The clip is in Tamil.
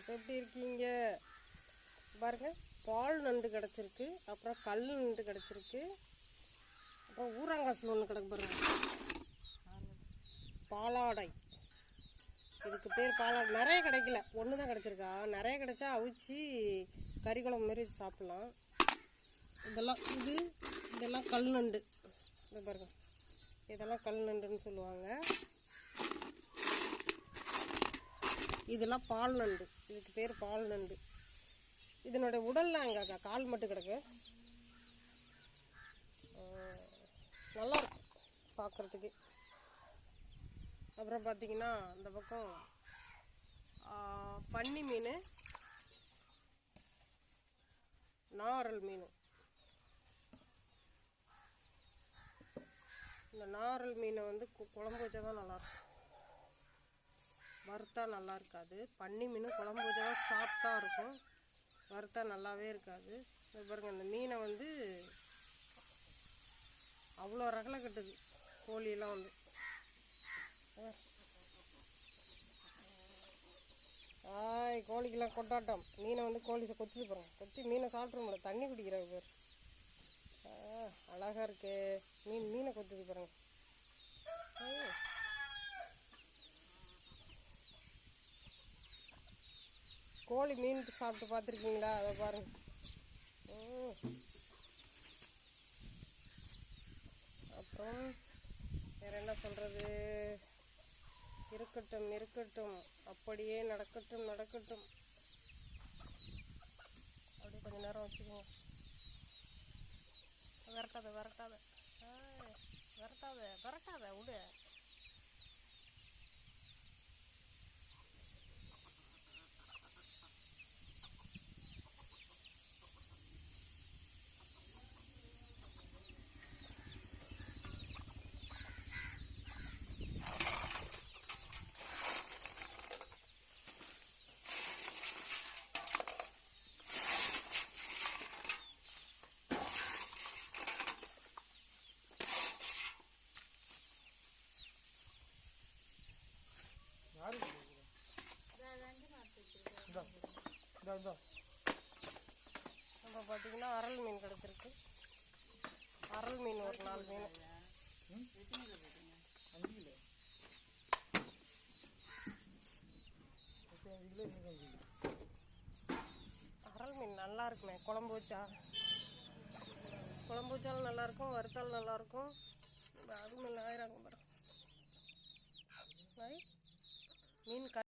வியூவர்ஸ், எப்படி இருக்கீங்க? பாருங்க, பால் நண்டு கிடச்சிருக்கு, அப்புறம் கல் நண்டு கிடச்சிருக்கு, அப்புறம் ஊராங்காசு ஒன்று கிடக்கு பாருங்க, பாலாடை. இதுக்கு பேர் பாலாடை. நிறைய கிடைக்கல, ஒன்று தான் கிடச்சிருக்கா. நிறைய கிடைச்சா அவிச்சு கறி குழம்பு மாரி சாப்பிட்லாம். இதெல்லாம் கல் நண்டு. இது பாருங்க, இதெல்லாம் கல் நண்டுன்னு சொல்லுவாங்க. இதெல்லாம் பால் நண்டு. இதுக்கு பேர் பால் நண்டு. இதனுடைய உடல்லாம் எங்க கால் மட்டும் கிடக்கு. நல்லா இருக்கும் பார்க்குறதுக்கு. அப்புறம் பார்த்தீங்கன்னா இந்த பக்கம் பன்னி மீன், நாரல் மீன். இந்த நாரல் மீனை வந்து குழம்பு வச்சா தான் நல்லாயிருக்கும், வறுத்தா நல்லா இருக்காது. பன்னி மீன் குழம்பு வச்சா தான் சாஃப்டாக இருக்கும், வறுத்தா நல்லாவே இருக்காது. பாருங்க, இந்த மீனை வந்து அவ்வளோ ரகலை கட்டுது கோழியெல்லாம் வந்து. கோழிக்கெல்லாம் கொண்டாட்டம். மீனை வந்து கோழி கொத்துது பாருங்க, கொத்தி மீனை சாப்பிட்ருவோம்ல, தண்ணி குடிக்கிற பேர். அழகாக இருக்கு மீனை கொத்துது பாருங்க. கோழி மீன் சாப்பிட்டு பார்த்துருக்கீங்களா? அதை பாருங்க. அப்புறம் வேறு என்ன சொல்கிறது? இருக்கட்டும் இருக்கட்டும், அப்படியே நடக்கட்டும் நடக்கட்டும். அப்படியே கொஞ்சம் நேரம் வச்சுக்கோங்க. விரட்டாத விரட்டாத விரட்டாத விரட்டாத விடு. நம்ம பார்த்தீங்கன்னா அரல் மீன் கிடச்சிருக்கு. அரல் மீன் ஒரு 4 மீன். அரல் மீன் நல்லா இருக்குமே, குழம்பு வச்சாலும் நல்லாயிருக்கும், வறுத்தாலும் நல்லாயிருக்கும். அது மேலே ஆயிராங்க பாரு மீன்